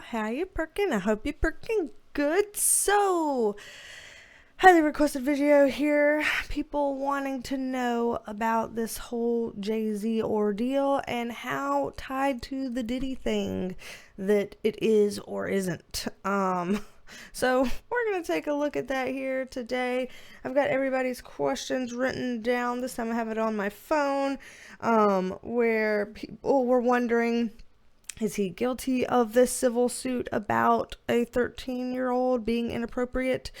How you perking? I hope you're perking good. So, highly requested video here. People wanting to know about this whole Jay-Z ordeal and how tied to the Diddy thing that it is or isn't. So we're going to take a look at that here today. I've got everybody's questions written down. This time I have it on my phone, where people were wondering, is he guilty of this civil suit about a 13-year-old being inappropriate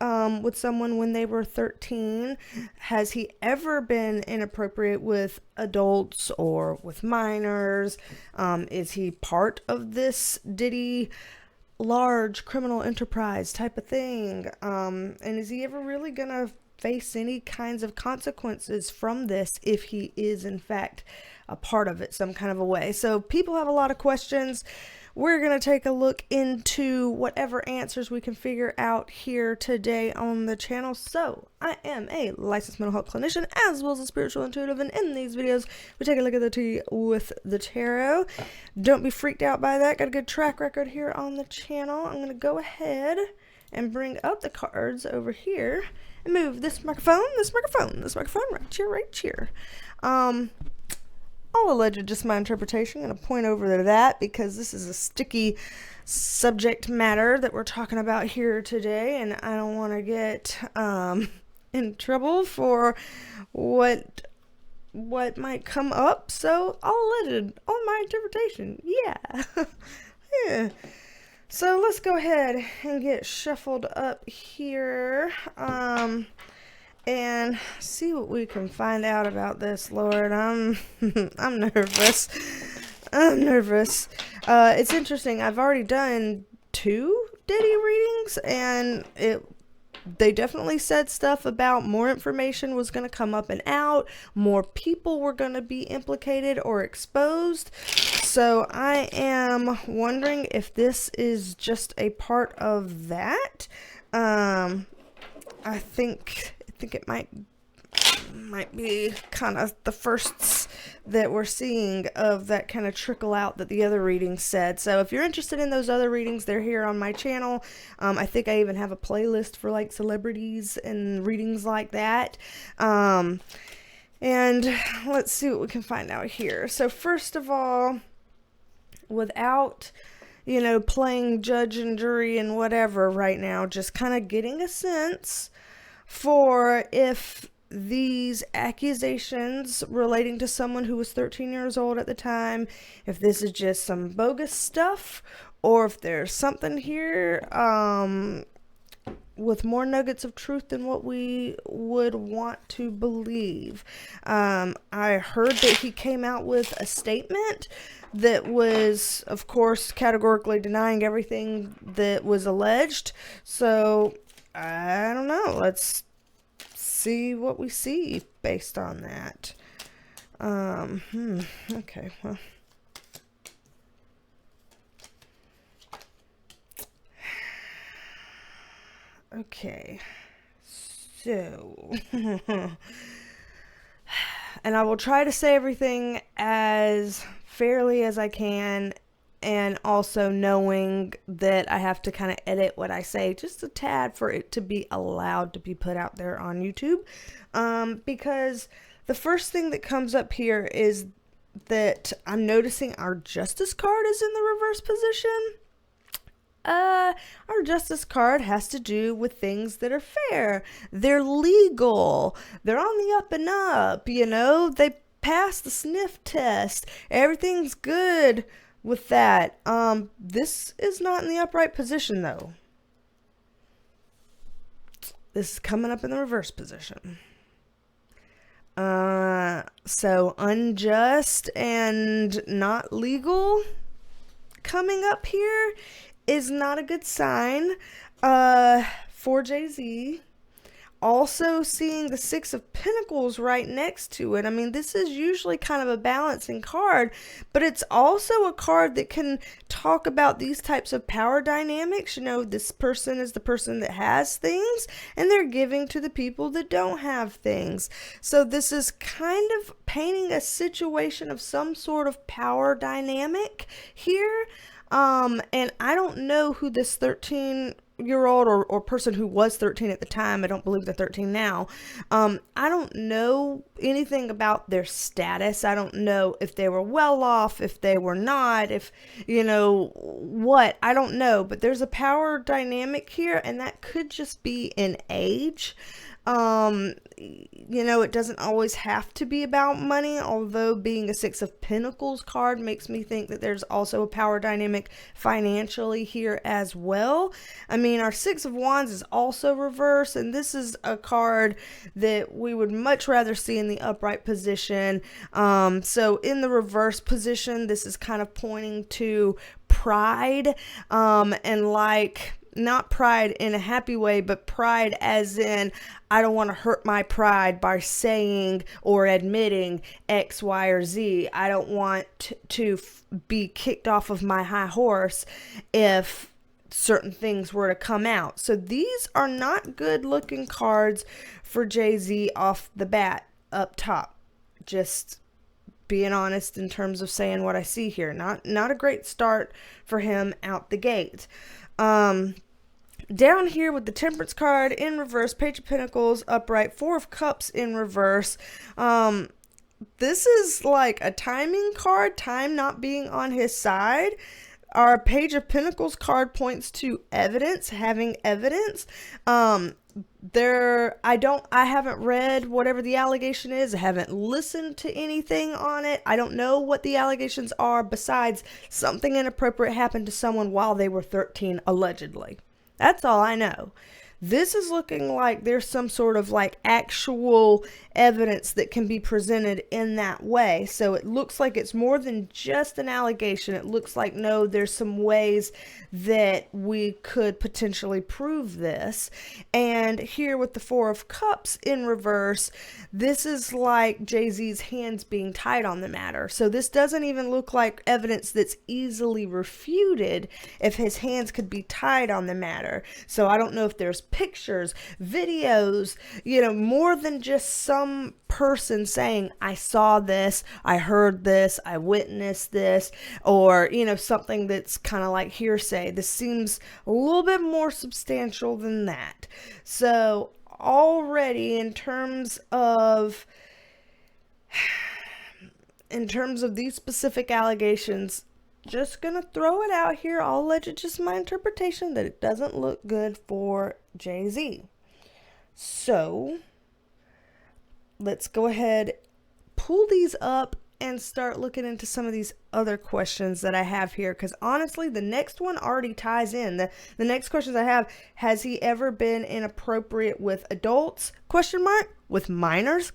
with someone when they were 13? Has he ever been inappropriate with adults or with minors? Is he part of this Diddy large criminal enterprise type of thing? And is he ever really gonna face any kinds of consequences from this if he is in fact a part of it some kind of a way? So people have a lot of questions. We're going to take a look into whatever answers we can figure out here today on the channel. So I am a licensed mental health clinician as well as a spiritual intuitive, and in these videos we take a look at the tea with the tarot. Don't be freaked out by that. Got a good track record here on the channel. I'm going to go ahead and bring up the cards over here and move this microphone right here. All alleged, just my interpretation. I'm going to point over to that because this is a sticky subject matter that we're talking about here today, and I don't want to get in trouble for what might come up. So all alleged on my interpretation. Yeah. Yeah. So let's go ahead and get shuffled up here. And see what we can find out about this, Lord. I'm nervous. I'm nervous. It's interesting. I've already done 2 Diddy readings, and they definitely said stuff about more information was going to come up and out. More people were going to be implicated or exposed. So I am wondering if this is just a part of that. I think it might be kind of the firsts that we're seeing of that kind of trickle out that the other readings said. So if you're interested in those other readings, they're here on my channel. I think I even have a playlist for like celebrities and readings like that. And let's see what we can find out here. So first of all, without playing judge and jury and whatever right now, just kind of getting a sense for if these accusations relating to someone who was 13 years old at the time, if this is just some bogus stuff, or if there's something here with more nuggets of truth than what we would want to believe. I heard that he came out with a statement that was, of course, categorically denying everything that was alleged. So I don't know. Let's see what we see based on that. Okay, well. Okay. So. And I will try to say everything as fairly as I can, and also knowing that I have to kind of edit what I say just a tad for it to be allowed to be put out there on YouTube. Because the first thing that comes up here is that I'm noticing our Justice card is in the reverse position. Our Justice card has to do with things that are fair. They're legal. They're on the up and up, They passed the sniff test. Everything's good with that. This is not in the upright position, though. This is coming up in the reverse position. So unjust and not legal coming up here is not a good sign for Jay-Z. Also seeing the 6 of Pentacles right next to it. I mean, this is usually kind of a balancing card, but it's also a card that can talk about these types of power dynamics. This person is the person that has things, and they're giving to the people that don't have things. So this is kind of painting a situation of some sort of power dynamic here. And I don't know who this 13-year-old or person who was 13 at the time, I don't believe they're 13 now. I don't know anything about their status. I don't know if they were well off, if they were not, if, what, I don't know. But there's a power dynamic here, and that could just be in age. It doesn't always have to be about money, although being a Six of Pentacles card makes me think that there's also a power dynamic financially here as well. I mean, our Six of Wands is also reversed, and this is a card that we would much rather see in the upright position. So in the reverse position, this is kind of pointing to pride, and like, not pride in a happy way, but pride as in, I don't want to hurt my pride by saying or admitting X, Y, or Z. I don't want to be kicked off of my high horse if certain things were to come out. So these are not good looking cards for Jay-Z off the bat up top. Just being honest in terms of saying what I see here. Not a great start for him out the gate. Down here with the Temperance card in reverse, Page of Pentacles upright, Four of Cups in reverse. This is like a timing card, time not being on his side. Our Page of Pentacles card points to evidence, having evidence. I haven't read whatever the allegation is. I haven't listened to anything on it. I don't know what the allegations are besides something inappropriate happened to someone while they were 13, allegedly. That's all I know. This is looking like there's some sort of like actual evidence that can be presented in that way. So it looks like it's more than just an allegation. It looks like, no, there's some ways that we could potentially prove this. And here with the Four of Cups in reverse, this is like Jay-Z's hands being tied on the matter. So this doesn't even look like evidence that's easily refuted if his hands could be tied on the matter. So I don't know if there's pictures, videos, more than just some person saying, I saw this, I heard this, I witnessed this, or, something that's kind of like hearsay. This seems a little bit more substantial than that. So already in terms of these specific allegations, just gonna throw it out here, I'll let it just my interpretation that it doesn't look good for Jay-Z. So let's go ahead, pull these up and start looking into some of these other questions that I have here, because honestly the next one already ties in. The next questions I have: has he ever been inappropriate with adults? With minors?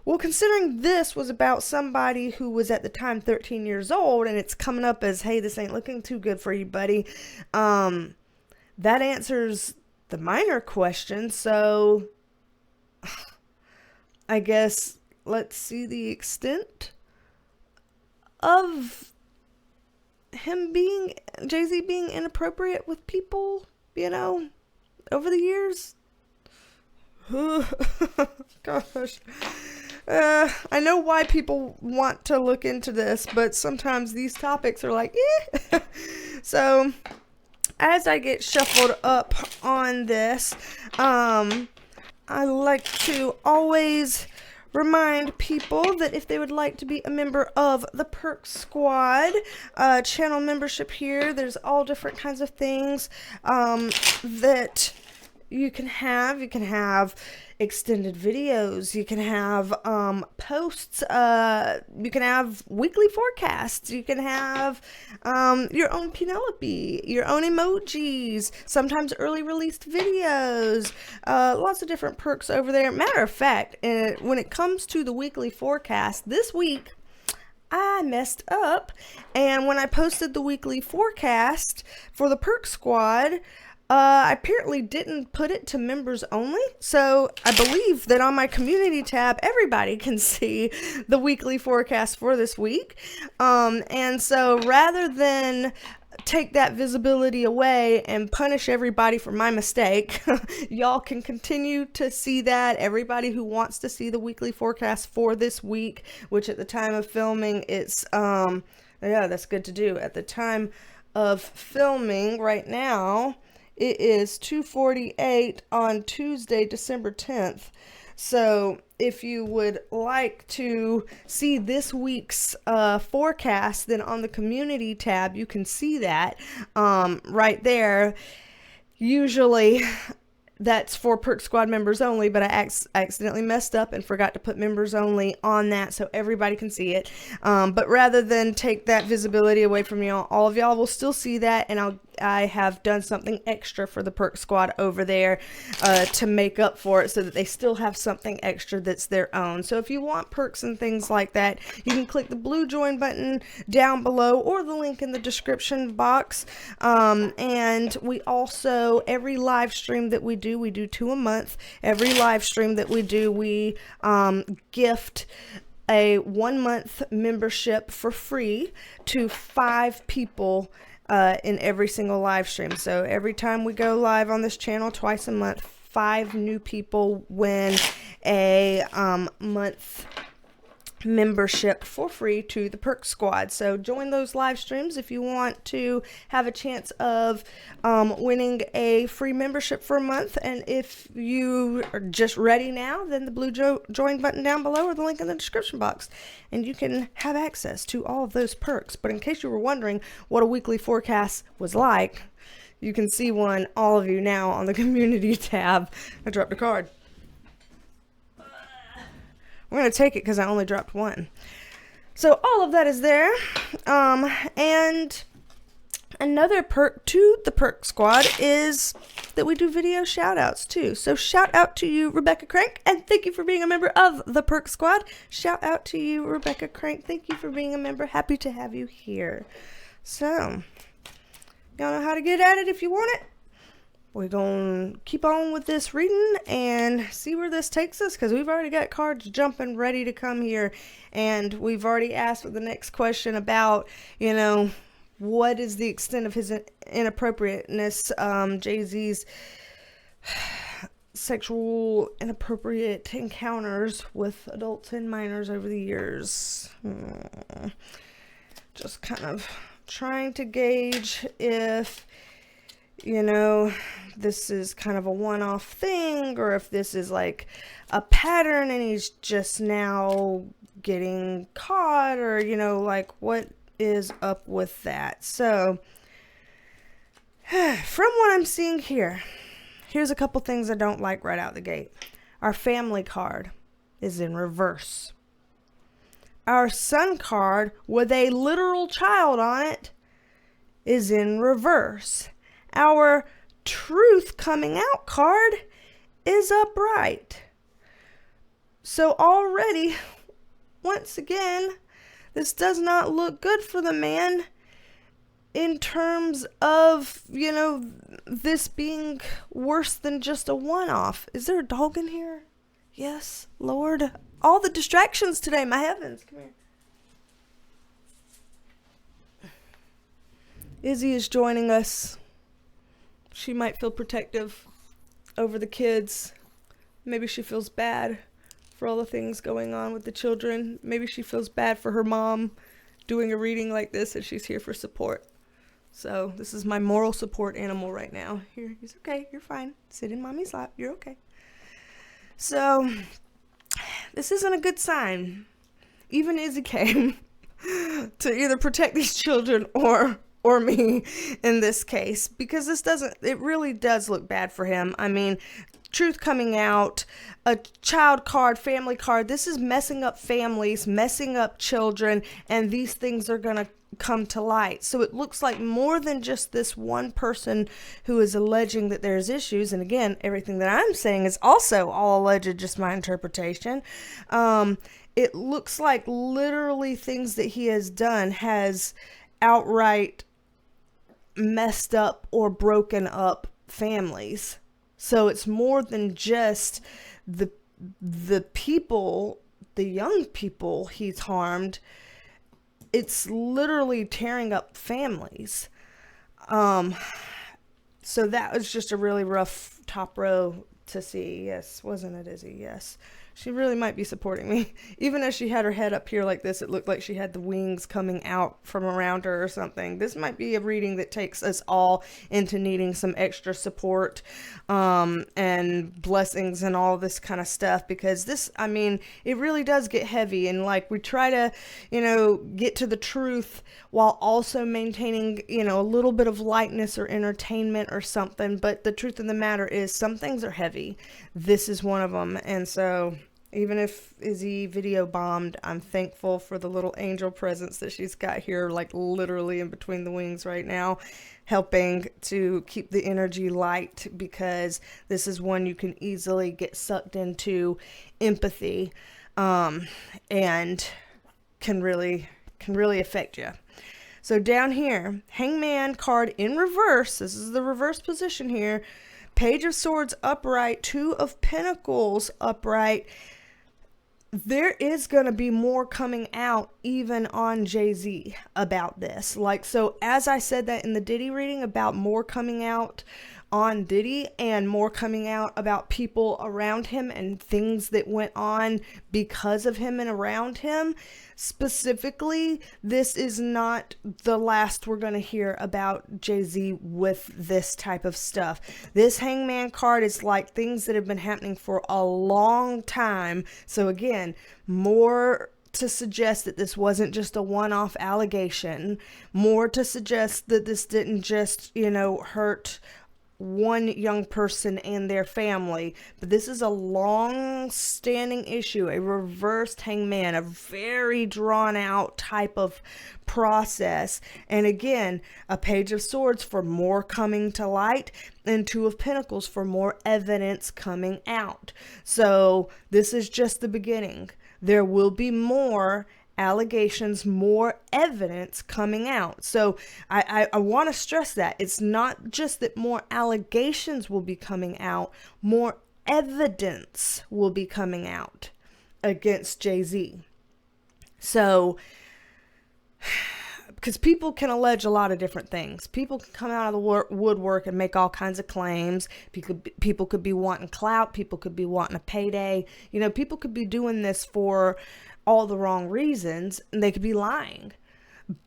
Well, considering this was about somebody who was at the time 13 years old, and it's coming up as, hey, this ain't looking too good for you, buddy, that answers the minor question. So I guess let's see the extent of him Jay-Z being inappropriate with people, over the years. Gosh. I know why people want to look into this, but sometimes these topics are like, eh. So as I get shuffled up on this, I like to always remind people that if they would like to be a member of the Perk Squad channel membership here, there's all different kinds of things that you can have. You can have extended videos, you can have posts, you can have weekly forecasts, you can have your own Penelope, your own emojis, sometimes early released videos, lots of different perks over there. Matter of fact, when it comes to the weekly forecast, this week I messed up, and when I posted the weekly forecast for the Perk Squad, I apparently didn't put it to members only, so I believe that on my community tab, everybody can see the weekly forecast for this week, and so rather than take that visibility away and punish everybody for my mistake, y'all can continue to see that. Everybody who wants to see the weekly forecast for this week, which at the time of filming, it's, yeah, that's good to do. At the time of filming right now. It is 2:48 on Tuesday, December 10th. So if you would like to see this week's forecast, then on the community tab, you can see that right there. Usually that's for Perk Squad members only, but I accidentally messed up and forgot to put members only on that so everybody can see it. But rather than take that visibility away from y'all, all of y'all will still see that, and I have done something extra for the Perk Squad over there to make up for it so that they still have something extra that's their own. So if you want perks and things like that, you can click the blue join button down below or the link in the description box. And we also, every live stream that we do 2 a month. Every live stream that we do, we gift a 1-month membership for free to 5 people in every single live stream. So every time we go live on this channel twice a month, 5 new people win a month membership for free to the Perk Squad. So join those live streams if you want to have a chance of winning a free membership for a month. And if you are just ready now, then the blue join button down below or the link in the description box, and you can have access to all of those perks. But in case you were wondering what a weekly forecast was like, you can see one, all of you, now on the community tab. I dropped a card. We're going to take it because I only dropped one. So all of that is there. And another perk to the Perk Squad is that we do video shout outs too. So shout out to you, Rebecca Crank, and thank you for being a member of the Perk Squad. Shout out to you, Rebecca Crank. Thank you for being a member. Happy to have you here. So y'all know how to get at it if you want it. We're going to keep on with this reading and see where this takes us, because we've already got cards jumping ready to come here. And we've already asked for the next question about, you know, what is the extent of his inappropriateness, Jay-Z's sexual inappropriate encounters with adults and minors over the years. Just kind of trying to gauge if, you know, this is kind of a one-off thing, or if this is like a pattern and he's just now getting caught, or, you know, like what is up with that. So from what I'm seeing here, here's a couple things I don't like right out the gate. Our family card is in reverse. Our son card with a literal child on it is in reverse. Our truth coming out card is upright. So already, once again, this does not look good for the man in terms of, you know, this being worse than just a one-off. Is there a dog in here? Yes, Lord. All the distractions today, my heavens. Come here. Izzy is joining us. She might feel protective over the kids. Maybe she feels bad for all the things going on with the children. Maybe she feels bad for her mom doing a reading like this, and she's here for support. So this is my moral support animal right now. Here, he's okay. You're fine. Sit in mommy's lap. You're okay. So this isn't a good sign. Even Izzy came to either protect these children or me in this case, because it really does look bad for him. I mean, truth coming out, a child card, family card, this is messing up families, messing up children, and these things are going to come to light. So it looks like more than just this one person who is alleging that there's issues. And again, everything that I'm saying is also all alleged, just my interpretation. It looks like literally things that he has done has outright messed up or broken up families. So it's more than just the people, the young people he's harmed. It's literally tearing up families. So that was just a really rough top row to see. Yes, wasn't it, Izzy? Yes. She really might be supporting me. Even as she had her head up here like this, it looked like she had the wings coming out from around her or something. This might be a reading that takes us all into needing some extra support and blessings and all this kind of stuff, because this, I mean, it really does get heavy, and like we try to, you know, get to the truth while also maintaining, you know, a little bit of lightness or entertainment or something. But the truth of the matter is some things are heavy. This is one of them. And so even if Izzy video bombed, I'm thankful for the little angel presence that she's got here, like literally in between the wings right now, helping to keep the energy light, because this is one you can easily get sucked into empathy, and can really affect you. So down here, Hangman card in reverse. This is the reverse position here. Page of Swords upright, Two of Pentacles upright. There is going to be more coming out even on Jay-Z about this. Like, so as I said that in the Diddy reading about more coming out on Diddy and more coming out about people around him and things that went on because of him and around him, specifically, this is not the last we're going to hear about Jay-Z with this type of stuff. This Hangman card is like things that have been happening for a long time. So again, more to suggest that this wasn't just a one-off allegation, more to suggest that this didn't just, you know, hurt one young person and their family, but this is a long-standing issue, a reversed hangman, a very drawn-out type of process. And again, a Page of Swords for more coming to light, and Two of Pentacles for more evidence coming out. So this is just the beginning. There will be more allegations, more evidence coming out. So I want to stress that it's not just that more allegations will be coming out, more evidence will be coming out against Jay-Z. So, because people can allege a lot of different things. People can come out of the woodwork and make all kinds of claims. People could be wanting clout. People could be wanting a payday. You know, people could be doing this for all the wrong reasons, and they could be lying.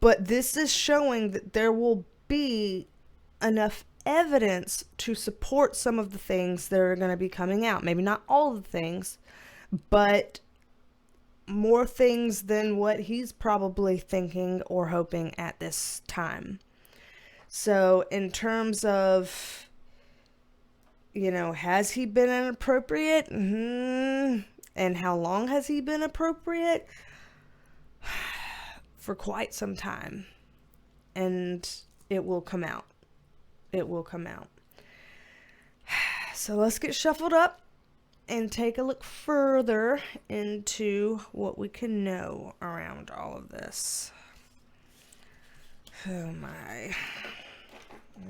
But this is showing that there will be enough evidence to support some of the things that are going to be coming out. Maybe not all of the things, but more things than what he's probably thinking or hoping at this time. So in terms of, you know, has he been inappropriate? And how long has he been appropriate? For quite some time. And it will come out. It will come out. So let's get shuffled up and take a look further into what we can know around all of this. Oh my.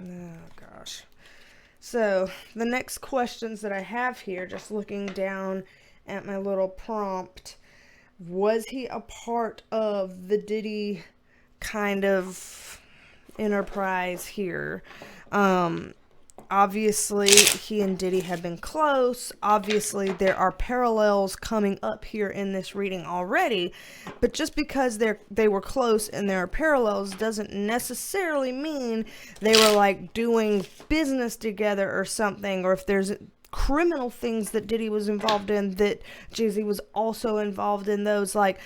Oh gosh. So the next questions that I have here, just looking down at my little prompt, was he a part of the Diddy kind of enterprise here? Obviously he and Diddy have been close. Obviously there are parallels coming up here in this reading already, but just because they were close and there are parallels doesn't necessarily mean they were like doing business together or something, or if there's criminal things that Diddy was involved in that Jay-Z was also involved in those, like,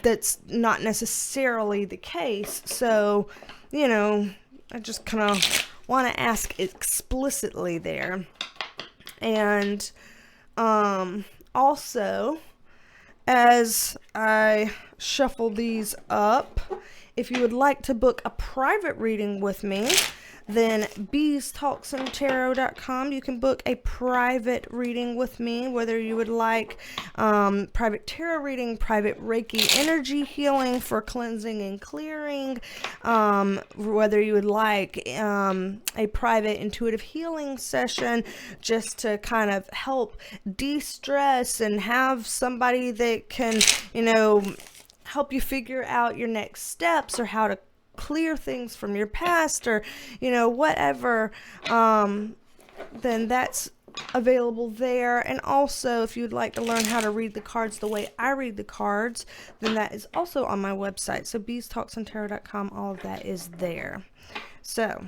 that's not necessarily the case. So, you know, I just kind of want to ask explicitly there. And also, as I shuffle these up, if you would like to book a private reading with me, then BeasTalksAndTarot.com. You can book a private reading with me, whether you would like private tarot reading, private Reiki energy healing for cleansing and clearing, whether you would like a private intuitive healing session just to kind of help de-stress and have somebody that can, you know, help you figure out your next steps or how to clear things from your past, or, you know, whatever, then that's available there. And also, if you'd like to learn how to read the cards the way I read the cards, then that is also on my website. So BeasTalksAndTarot.com, all of that is there. So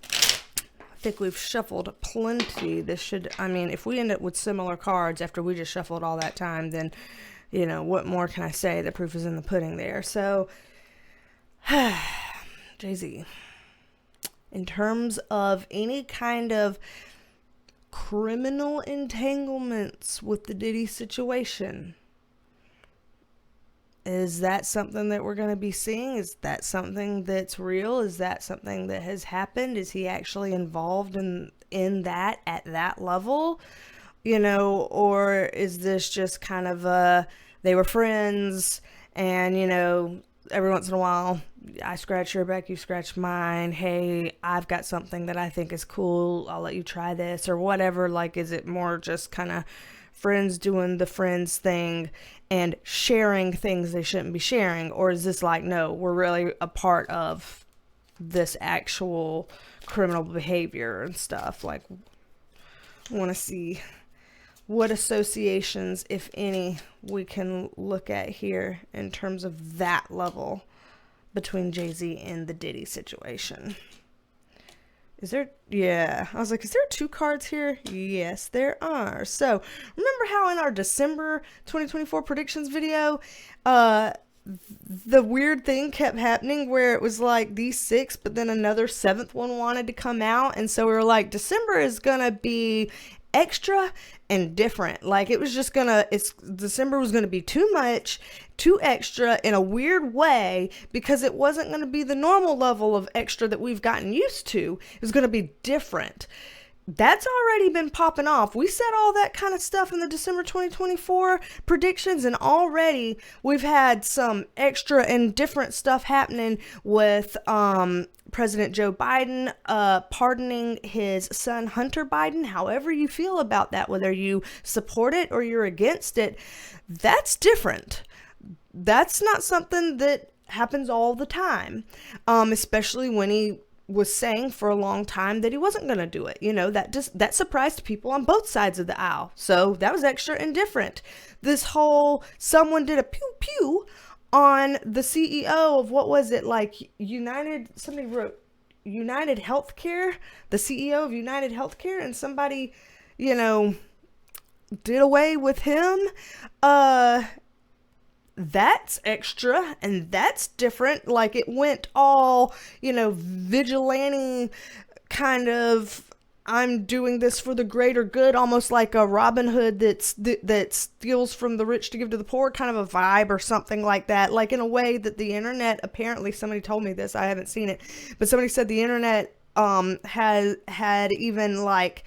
I think we've shuffled plenty. This should, I mean, if we end up with similar cards after we just shuffled all that time, then, you know, what more can I say? The proof is in the pudding there. So, Jay-Z, in terms of any kind of criminal entanglements with the Diddy situation, is that something that we're going to be seeing? Is that something that's real? Is that something that has happened? Is he actually involved in that at that level? You know, or is this just kind of they were friends and, you know, every once in a while I scratch your back, you scratch mine. Hey, I've got something that I think is cool. I'll let you try this or whatever. Like, is it more just kind of friends doing the friends thing and sharing things they shouldn't be sharing? Or is this like, no, we're really a part of this actual criminal behavior and stuff? Like, I want to see what associations, if any, we can look at here in terms of that level between Jay-Z and the Diddy situation. Is there, yeah, I was like, is there 2 cards here? Yes, there are. So, remember how in our December 2024 predictions video, the weird thing kept happening where it was like these 6, but then another 7th one wanted to come out. And so we were like, December is going to be extra and different. Like, it was just December was going to be too much, too extra in a weird way, because it wasn't going to be the normal level of extra that we've gotten used to. It was going to be different. That's already been popping off. We said all that kind of stuff in the December 2024 predictions, and already we've had some extra and different stuff happening with President Joe Biden pardoning his son Hunter Biden. However you feel about that, whether you support it or you're against it, that's different. That's not something that happens all the time, especially when he was saying for a long time that he wasn't going to do it. You know, that surprised people on both sides of the aisle. So that was extra and different. This whole, someone did a pew pew on the CEO of, what was it, like somebody wrote United Healthcare, the CEO of United Healthcare, and somebody, you know, did away with him. That's extra and that's different. Like, it went all, you know, vigilante kind of, I'm doing this for the greater good, almost like a Robin Hood that steals from the rich to give to the poor kind of a vibe or something like that. Like, in a way that the internet, apparently somebody told me this, I haven't seen it, but somebody said the internet had even like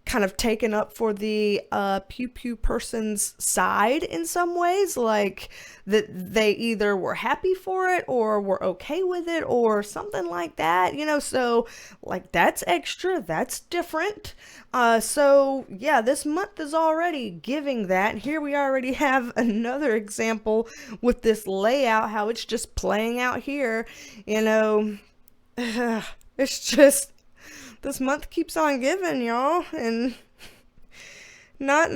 kind of taken up for the pew pew person's side in some ways, like that they either were happy for it or were okay with it or something like that, you know. So like, that's extra, that's different. So yeah, this month is already giving that. Here we already have another example with this layout, how it's just playing out here, you know. It's just, this month keeps on giving, y'all, and not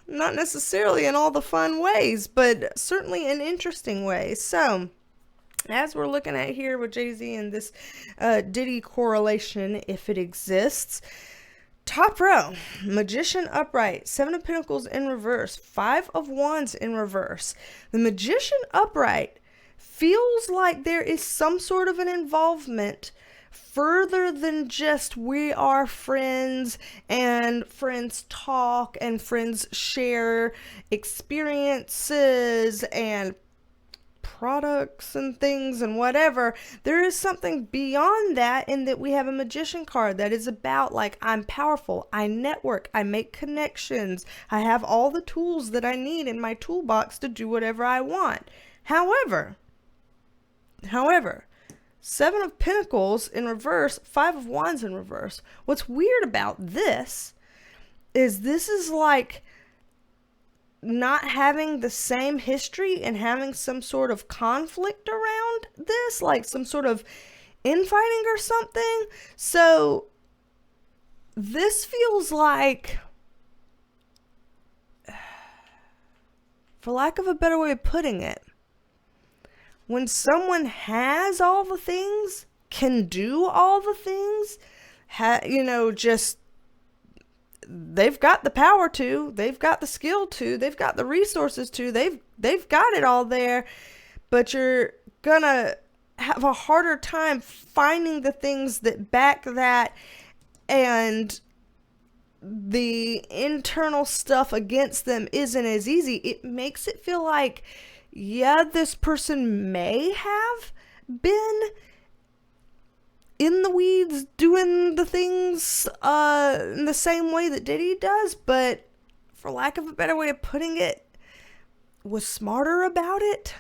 necessarily in all the fun ways, but certainly in interesting ways. So, as we're looking at here with Jay-Z and this Diddy correlation, if it exists, top row, Magician upright, 7 of Pentacles in reverse, 5 of Wands in reverse. The Magician upright feels like there is some sort of an involvement further than just we are friends and friends talk and friends share experiences and products and things and whatever. There is something beyond that, in that we have a Magician card that is about, like, I'm powerful, I network, I make connections, I have all the tools that I need in my toolbox to do whatever I want. However, 7 of Pentacles in reverse, 5 of Wands in reverse. What's weird about this is like not having the same history and having some sort of conflict around this, like some sort of infighting or something. So this feels like, for lack of a better way of putting it, when someone has all the things, can do all the things, just, they've got the power to, they've got the skill to, they've got the resources to, they've got it all there, but you're gonna have a harder time finding the things that back that, and the internal stuff against them isn't as easy. It makes it feel like, yeah, this person may have been in the weeds doing the things in the same way that Diddy does, but for lack of a better way of putting it, was smarter about it.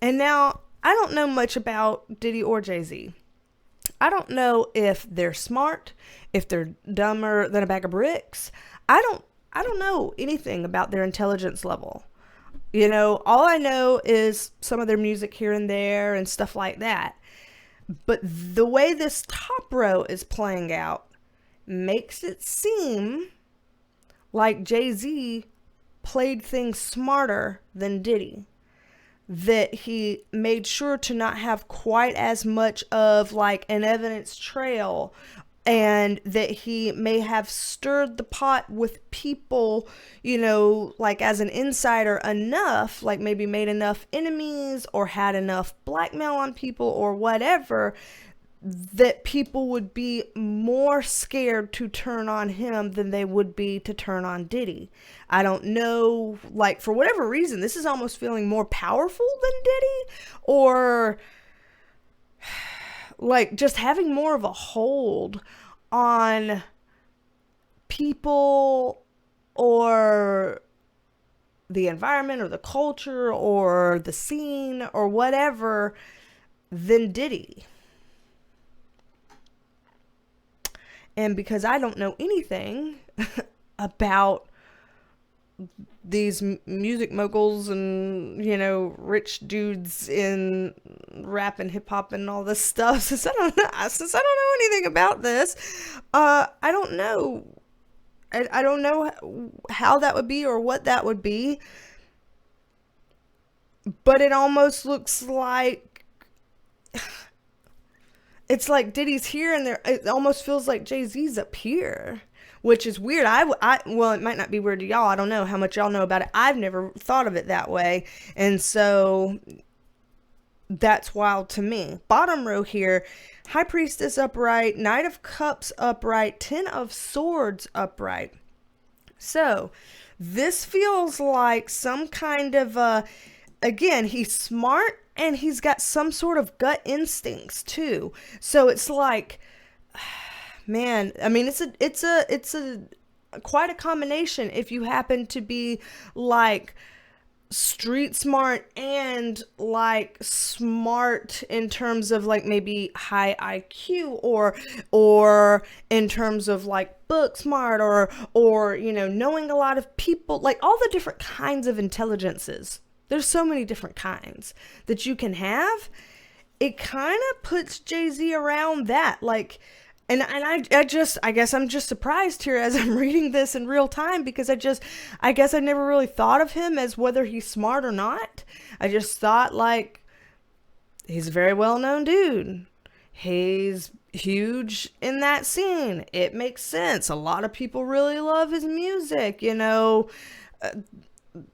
And now, I don't know much about Diddy or Jay-Z. I don't know if they're smart, if they're dumber than a bag of bricks. I don't know anything about their intelligence level. All I know is some of their music here and there and stuff like that. But the way this top row is playing out makes it seem like Jay-Z played things smarter than Diddy. That he made sure to not have quite as much of like an evidence trail, and that he may have stirred the pot with people, like as an insider enough, like maybe made enough enemies or had enough blackmail on people or whatever, that people would be more scared to turn on him than they would be to turn on Diddy. I don't know, like for whatever reason, this is almost feeling more powerful than Diddy, or like just having more of a hold on people or the environment or the culture or the scene or whatever than Diddy. And because I don't know anything about these music moguls and, rich dudes in rap and hip hop and all this stuff, since I don't know anything about this, I don't know. I don't know how that would be or what that would be. But it almost looks like it's like Diddy's here and there. It almost feels like Jay-Z's up here, which is weird. Well, it might not be weird to y'all. I don't know how much y'all know about it. I've never thought of it that way. And so that's wild to me. Bottom row here, High Priestess upright, Knight of Cups upright, Ten of Swords upright. So this feels like some kind of, again, he's smart and he's got some sort of gut instincts too. So it's like, man, I mean, it's a quite a combination if you happen to be like street smart and like smart in terms of like maybe high IQ or in terms of like book smart or knowing a lot of people, like all the different kinds of intelligences. There's so many different kinds that you can have. It kind of puts Jay-Z around that, like, and I guess I'm just surprised here as I'm reading this in real time, because I guess I never really thought of him as whether he's smart or not. I just thought like, he's a very well-known dude. He's huge in that scene. It makes sense. A lot of people really love his music,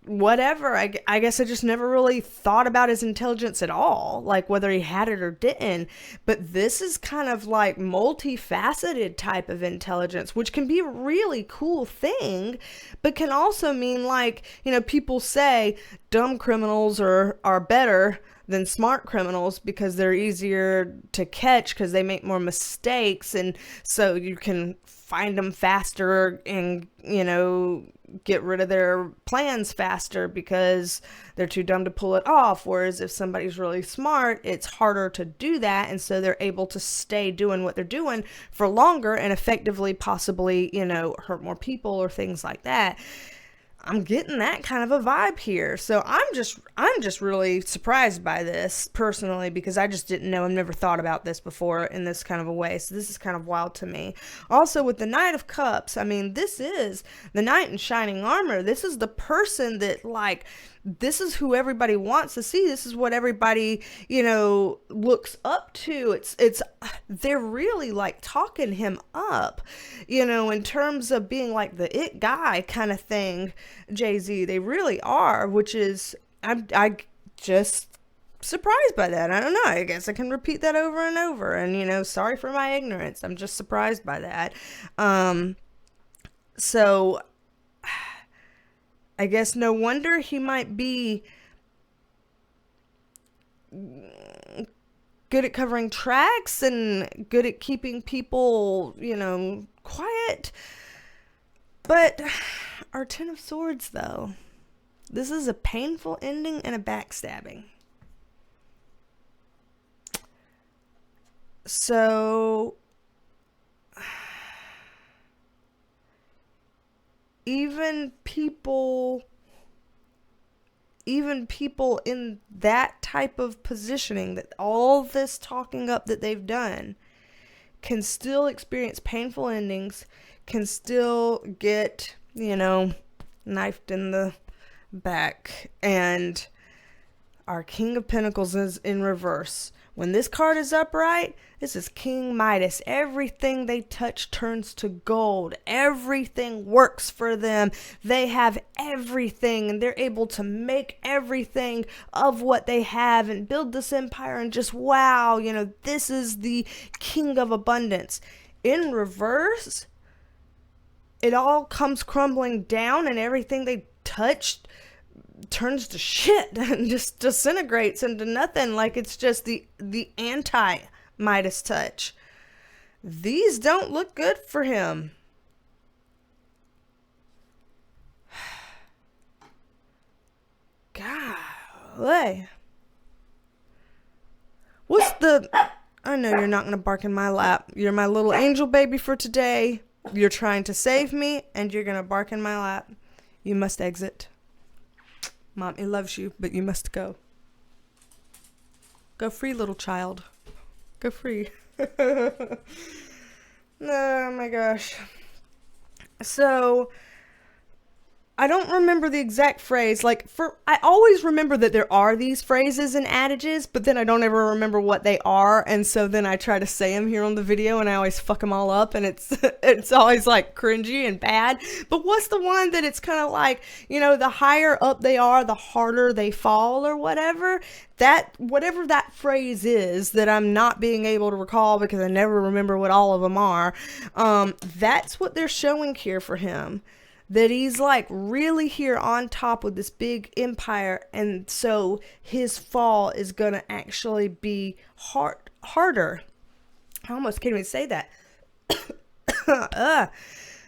whatever. I guess I just never really thought about his intelligence at all, like whether he had it or didn't. But this is kind of like multifaceted type of intelligence, which can be a really cool thing, but can also mean like, people say dumb criminals are better than smart criminals because they're easier to catch because they make more mistakes, and so you can find them faster and get rid of their plans faster because they're too dumb to pull it off. Whereas if somebody's really smart, it's harder to do that, and so they're able to stay doing what they're doing for longer and effectively possibly hurt more people or things like that. I'm getting that kind of a vibe here. So I'm just really surprised by this personally, because I just didn't know. I've never thought about this before in this kind of a way. So this is kind of wild to me. Also with the Knight of Cups, I mean, this is the knight in shining armor. This is the person that, like, this is who everybody wants to see. This is what everybody, you know, looks up to. They're really like talking him up, you know, in terms of being like the it guy kind of thing. Jay-Z, they really are, which is, I just surprised by that. I don't know. I guess I can repeat that over and over. And, you know, sorry for my ignorance. I'm just surprised by that. So I guess no wonder he might be good at covering tracks and good at keeping people, you know, quiet. But our Ten of Swords, though, this is a painful ending and a backstabbing. So even people in that type of positioning, that all this talking up that they've done, can still experience painful endings, can still get, you know, knifed in the back. And our King of Pentacles is in reverse. When this card is upright, this is King Midas. Everything they touch turns to gold. Everything works for them. They have everything, and they're able to make everything of what they have and build this empire, and just, wow, you know, this is the King of Abundance. In reverse, it all comes crumbling down, and everything they touched turns to shit and just disintegrates into nothing. Like, it's just the anti-Midas touch. These don't look good for him. Golly. I know you're not going to bark in my lap. You're my little angel baby for today. You're trying to save me, and you're going to bark in my lap. You must exit. Mommy loves you, but you must go. Go free, little child. Go free. Oh my gosh. So, I don't remember the exact phrase. Like, I always remember that there are these phrases and adages, but then I don't ever remember what they are, and so then I try to say them here on the video, and I always fuck them all up, and it's always like cringy and bad. But what's the one that it's kind of like, you know, the higher up they are, the harder they fall, or whatever? Whatever that phrase is that I'm not being able to recall because I never remember what all of them are, that's what they're showing here for him. That he's like really here on top with this big empire, and so his fall is gonna actually be harder. I almost can't even say that.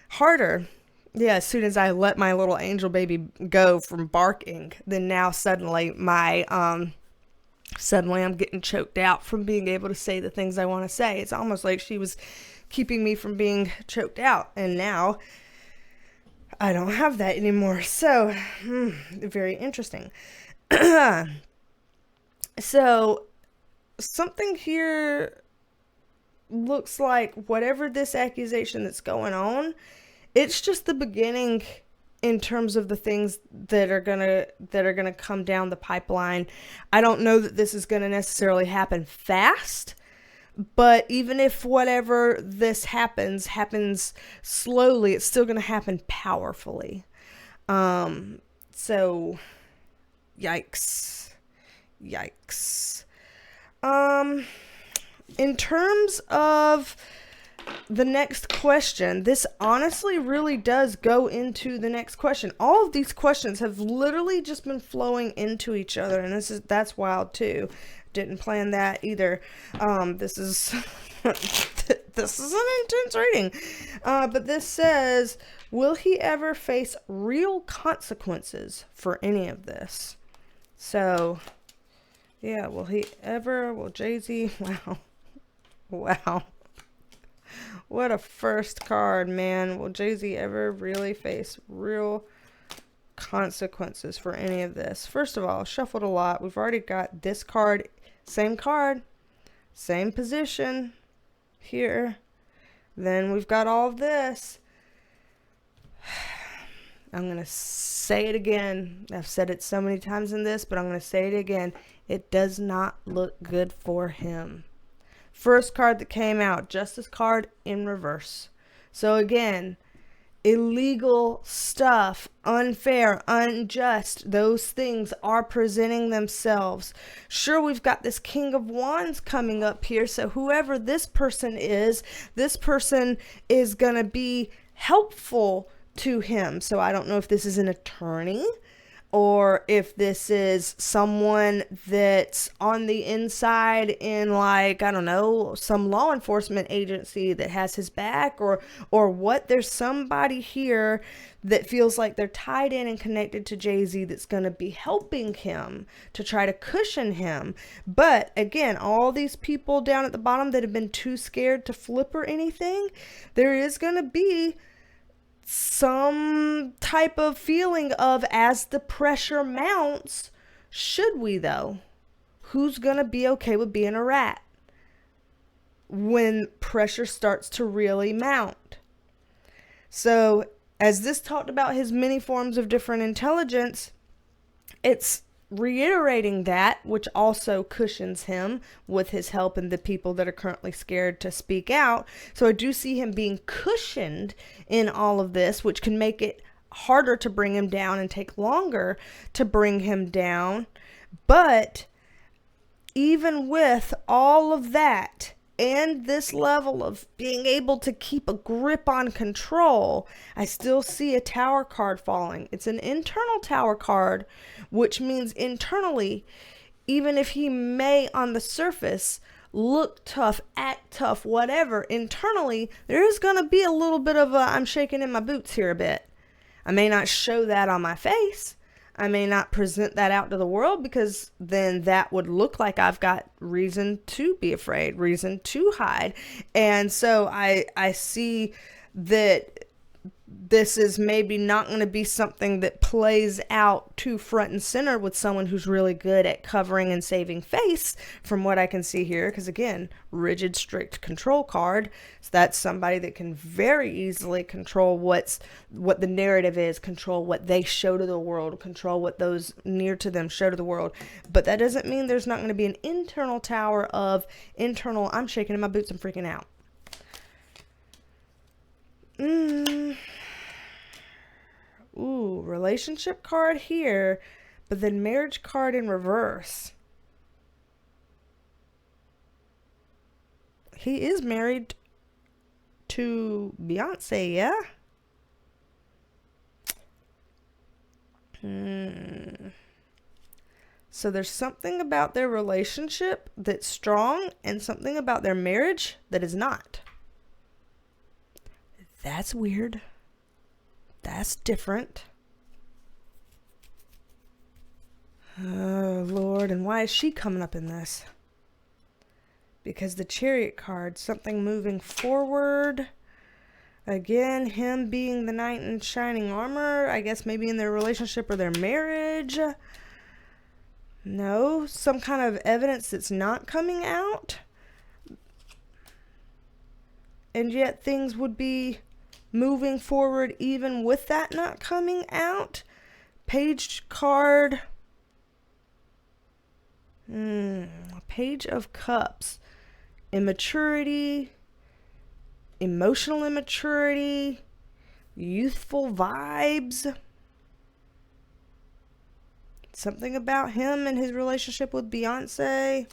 Harder. Yeah, as soon as I let my little angel baby go from barking, then now suddenly I'm getting choked out from being able to say the things I want to say. It's almost like she was keeping me from being choked out, and now I don't have that anymore. So, very interesting. So, something here looks like whatever this accusation that's going on, it's just the beginning in terms of the things that are gonna come down the pipeline. I don't know that this is gonna necessarily happen fast. But even if whatever this happens slowly, it's still going to happen powerfully. So, yikes. In terms of the next question, this honestly really does go into the next question. All of these questions have literally just been flowing into each other, and that's wild too. Didn't plan that either. This is this is an intense reading. But this says, will he ever face real consequences for any of this? So, yeah, will Jay-Z, wow. What a first card, man. Will Jay-Z ever really face real consequences for any of this. First of all, shuffled a lot. We've already got this card, same position here. Then we've got all of this. I'm going to say it again. I've said it so many times in this, but I'm going to say it again. It does not look good for him. First card that came out, Justice card in reverse. So again, illegal stuff, unfair, unjust, those things are presenting themselves. Sure, we've got this King of Wands coming up here. So whoever this person is going to be helpful to him. So I don't know if this is an attorney or if this is someone that's on the inside in, like, I don't know, some law enforcement agency that has his back, or what. There's somebody here that feels like they're tied in and connected to Jay-Z that's going to be helping him to try to cushion him. But again, all these people down at the bottom that have been too scared to flip or anything, there is going to be some type of feeling of, as the pressure mounts, should we though? Who's gonna be okay with being a rat when pressure starts to really mount? So as this talked about his many forms of different intelligence, it's reiterating that, which also cushions him with his help and the people that are currently scared to speak out. So I do see him being cushioned in all of this, which can make it harder to bring him down and take longer to bring him down. But even with all of that and this level of being able to keep a grip on control, I still see a Tower card falling. It's an internal Tower card, which means internally, even if he may on the surface look tough, act tough, whatever, internally, there is going to be a little bit of a, I'm shaking in my boots here a bit. I may not show that on my face. I may not present that out to the world, because then that would look like I've got reason to be afraid, reason to hide. And so I see that this is maybe not going to be something that plays out too front and center with someone who's really good at covering and saving face, from what I can see here. Because again, rigid, strict control card. So that's somebody that can very easily control what the narrative is, control what they show to the world, control what those near to them show to the world. But that doesn't mean there's not going to be an internal tower of internal, I'm shaking in my boots, I'm freaking out. Ooh, relationship card here, but then marriage card in reverse. He is married to Beyonce, yeah? So there's something about their relationship that's strong and something about their marriage that is not. That's weird. That's different. Oh, Lord. And why is she coming up in this? Because the Chariot card, something moving forward. Again, him being the knight in shining armor. I guess maybe in their relationship or their marriage. No, some kind of evidence that's not coming out. And yet things would be moving forward even with that not coming out. Page card. Page of Cups. Immaturity. Emotional immaturity. Youthful vibes. Something about him and his relationship with Beyonce.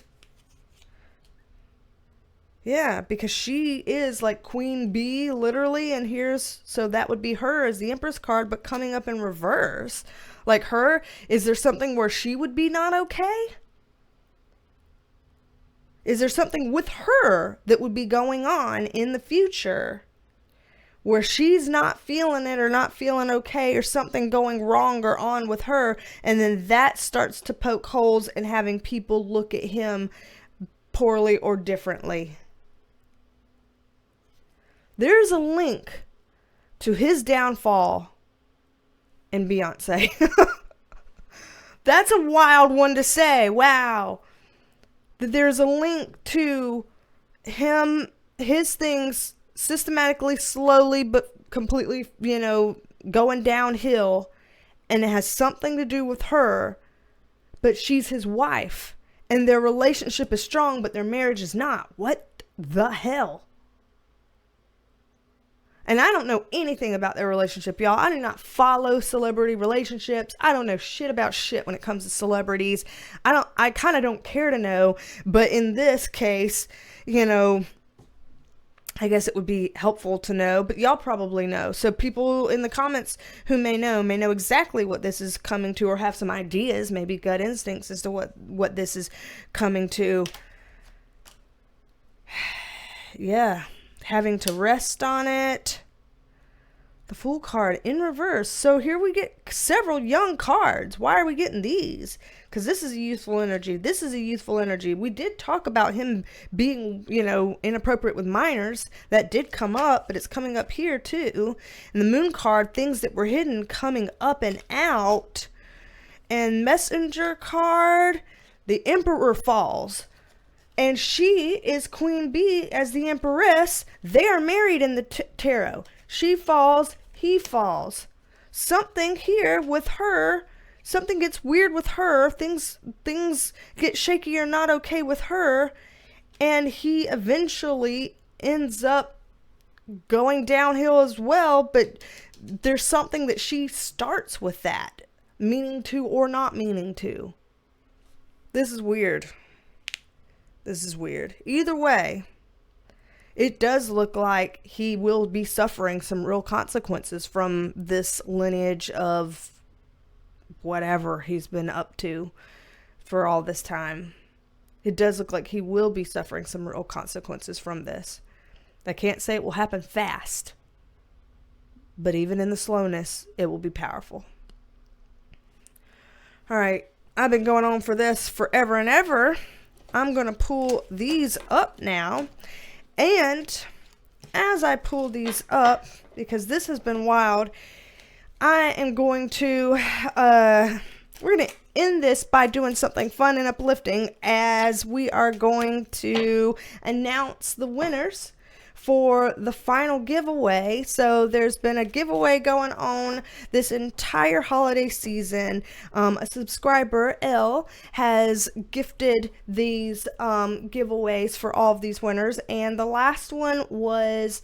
Yeah, because she is like Queen Bee, literally, and so that would be her as the Empress card, but coming up in reverse. Like her, is there something where she would be not okay? Is there something with her that would be going on in the future where she's not feeling it or not feeling okay, or something going wrong or on with her, and then that starts to poke holes and having people look at him poorly or differently? There's a link to his downfall and Beyonce. That's a wild one to say. Wow. That there's a link to him, his things systematically, slowly, but completely, going downhill. And it has something to do with her, but she's his wife. And their relationship is strong, but their marriage is not. What the hell? And I don't know anything about their relationship, y'all. I do not follow celebrity relationships. I don't know shit about shit when it comes to celebrities. I kind of don't care to know. But in this case, I guess it would be helpful to know, but y'all probably know. So people in the comments who may know exactly what this is coming to, or have some ideas, maybe gut instincts as to what this is coming to. Yeah. Having to rest on it. The Fool card in reverse. So here we get several young cards. Why are we getting these? Because this is a youthful energy. This is a youthful energy. We did talk about him being, inappropriate with minors. That did come up, but it's coming up here too. And the Moon card, things that were hidden coming up and out. And Messenger card, the Emperor falls. And she is Queen Bee as the Empress. They are married in the tarot. She falls, he falls. Something here with her, something gets weird with her. Things get shaky or not okay with her. And he eventually ends up going downhill as well. But there's something that she starts with that, meaning to or not meaning to. This is weird. This is weird. Either way, it does look like he will be suffering some real consequences from this lineage of whatever he's been up to for all this time. It does look like he will be suffering some real consequences from this. I can't say it will happen fast, but even in the slowness, it will be powerful. All right, I've been going on for this forever and ever. I'm going to pull these up now. And as I pull these up, because this has been wild, I am going to, we're going to end this by doing something fun and uplifting, as we are going to announce the winners for the final giveaway. So there's been a giveaway going on this entire holiday season. A subscriber, L, has gifted these giveaways for all of these winners, and the last one was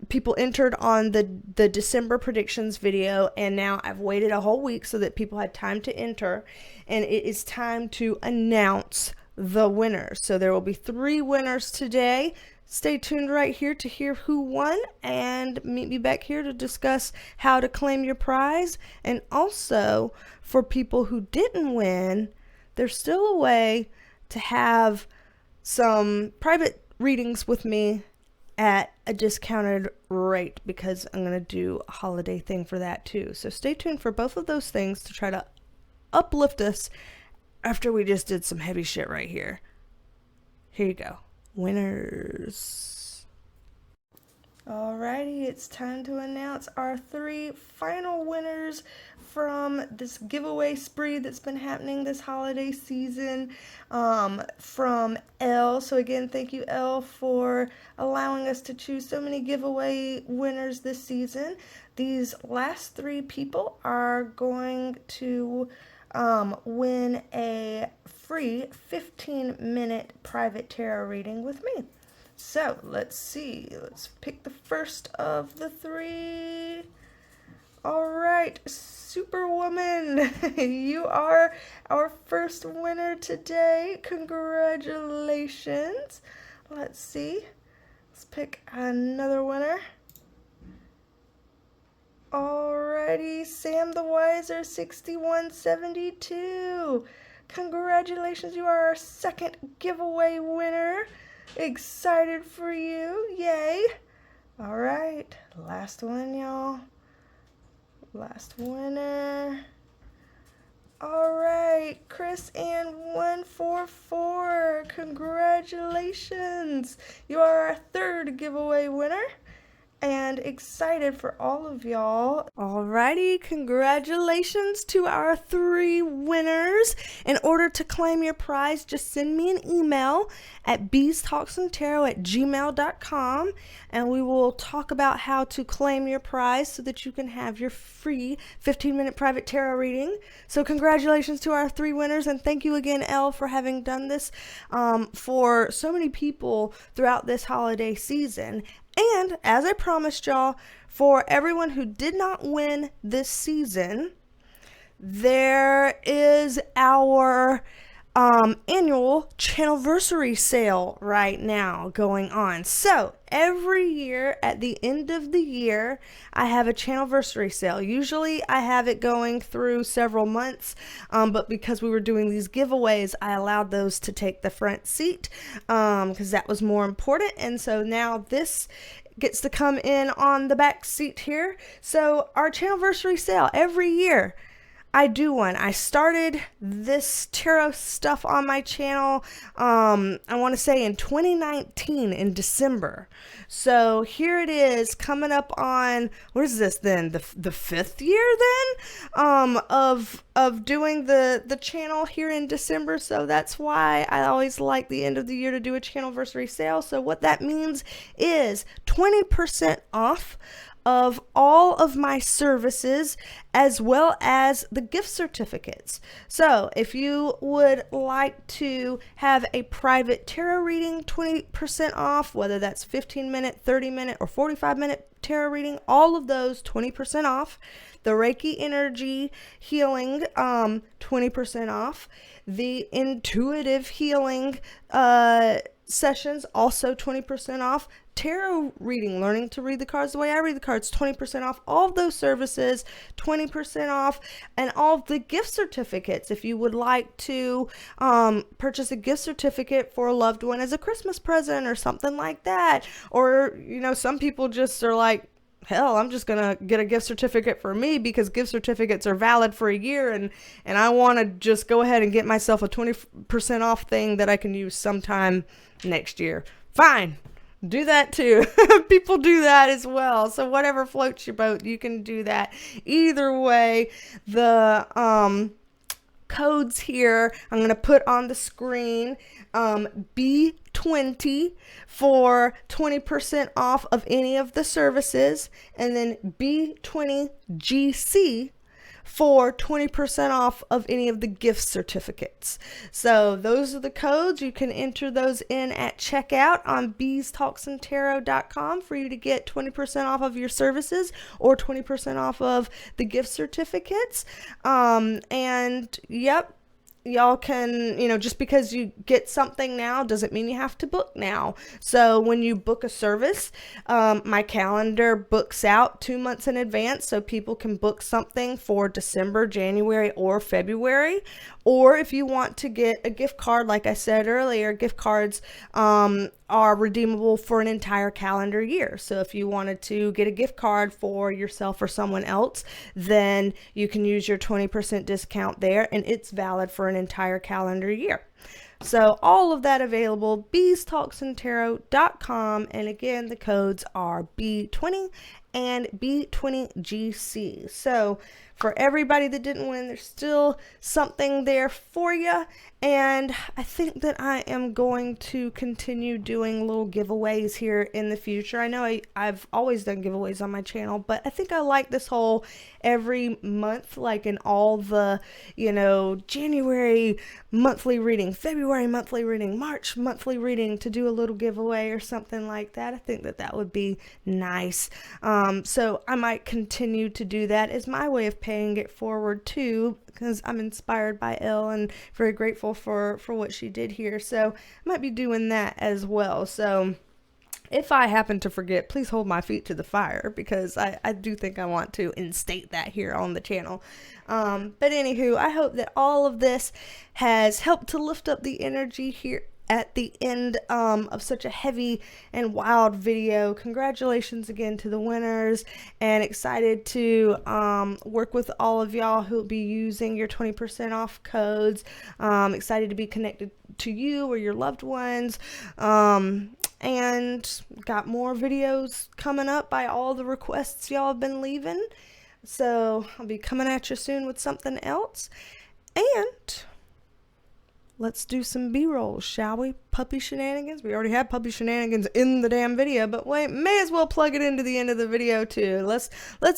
people entered on the December predictions video, and now I've waited a whole week so that people had time to enter, and it is time to announce the winners. So there will be 3 winners today. Stay tuned right here to hear who won, and meet me back here to discuss how to claim your prize. And also, for people who didn't win, there's still a way to have some private readings with me at a discounted rate, because I'm going to do a holiday thing for that too. So stay tuned for both of those things to try to uplift us after we just did some heavy shit right here. Here you go. Winners. Alrighty, it's time to announce our 3 final winners from this giveaway spree that's been happening this holiday season, from L. So again, thank you, L, for allowing us to choose so many giveaway winners this season. These last 3 people are going to win a free 15-minute private tarot reading with me. So let's see. Let's pick the first of the 3. All right, Superwoman, you are our first winner today. Congratulations. Let's see. Let's pick another winner. Alrighty, Sam the Wiser 6172. Congratulations, you are our second giveaway winner. Excited for you. Yay. Alright, last one, y'all. Last winner. Alright, Chris Ann 144. Congratulations. You are our third giveaway winner. and excited for all of y'all. Alrighty, congratulations to our 3 winners. In order to claim your prize, just send me an email at BeasTalksAndTarot@gmail.com, and we will talk about how to claim your prize so that you can have your free 15-minute private tarot reading. So congratulations to our 3 winners, and thank you again, Elle, for having done this for so many people throughout this holiday season. And as I promised y'all, for everyone who did not win this season, there is our annual Channelversary sale right now going on. So every year at the end of the year, I have a Channelversary sale. Usually I have it going through several months, but because we were doing these giveaways, I allowed those to take the front seat because that was more important. And so now this gets to come in on the back seat here. So our Channelversary sale every year, I do one. I started this tarot stuff on my channel, I want to say in 2019 in December. So here it is coming up on, what is this then? The 5th year then of doing the channel here in December. So that's why I always like the end of the year to do a Channelversary sale. So what that means is 20% off of all of my services, as well as the gift certificates. So if you would like to have a private tarot reading, 20% off, whether that's 15-minute, 30-minute, or 45-minute tarot reading, all of those 20% off. The Reiki Energy healing, 20% off. The intuitive healing sessions, also 20% off. Tarot reading, learning to read the cards the way I read the cards, 20% off. All of those services, 20% off. And all of the gift certificates, if you would like to purchase a gift certificate for a loved one as a Christmas present or something like that. Or, you know, some people just are like, hell, I'm just going to get a gift certificate for me because gift certificates are valid for a year, and I want to just go ahead and get myself a 20% off thing that I can use sometime next year. Fine. Do that too. People do that as well. So whatever floats your boat, you can do that. Either way, the codes here I'm going to put on the screen. B20 for 20% off of any of the services, and then B20GC for 20% off of any of the gift certificates. So those are the codes. You can enter those in at checkout on BeasTalksAndTarot.com for you to get 20% off of your services or 20% off of the gift certificates. And yep, y'all can, you know, just because you get something now doesn't mean you have to book now. So when you book a service, my calendar books out 2 months in advance, so people can book something for December, January, or February. Or if you want to get a gift card, like I said earlier, gift cards are redeemable for an entire calendar year. So if you wanted to get a gift card for yourself or someone else, then you can use your 20% discount there, and it's valid for an entire calendar year. So all of that available, BeasTalksAndTarot.com, and again, the codes are B20 and B20GC. So for everybody that didn't win, there's still something there for you. And I think that I am going to continue doing little giveaways here in the future. I know I've always done giveaways on my channel, but I think I like this whole every month, like in all the, you know, January monthly reading, February monthly reading, March monthly reading, to do a little giveaway or something like that. I think that that would be nice. So I might continue to do that as my way of paying it forward too, because I'm inspired by Elle and very grateful for what she did here. So I might be doing that as well. So if I happen to forget, please hold my feet to the fire, because I do think I want to instate that here on the channel. But anywho, I hope that all of this has helped to lift up the energy here at the end of such a heavy and wild video. Congratulations again to the winners, and excited to work with all of y'all who will be using your 20% off codes. Excited to be connected to you or your loved ones. And got more videos coming up by all the requests y'all have been leaving. So I'll be coming at you soon with something else. And let's do some B-rolls, shall we? Puppy shenanigans. We already had puppy shenanigans in the damn video, but wait, may as well plug it into the end of the video too. Let's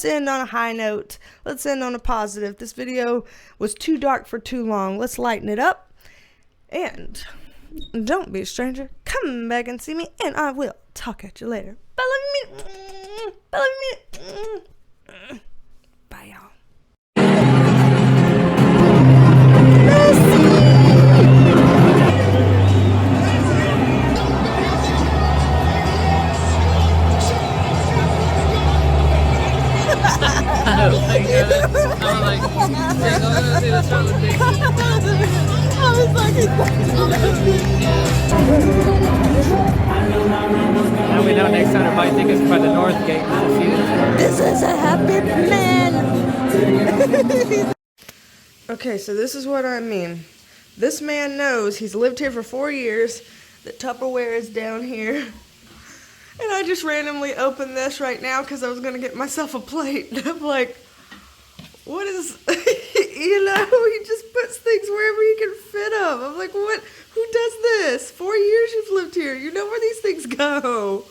end on a high note. Let's end on a positive. This video was too dark for too long. Let's lighten it up. And don't be a stranger. Come back and see me, and I will talk at you later. Bye, love you. Bye, love you. Bye, y'all. Now we know next time everybody think it's by the north gate. This is a happy man. Okay, so this is what I mean. This man knows he's lived here for 4 years, that Tupperware is down here. And I just randomly opened this right now because I was going to get myself a plate. And I'm like, what is, you know, he just puts things wherever he can fit them. I'm like, what? Who does this? 4 years you've lived here. You know where these things go.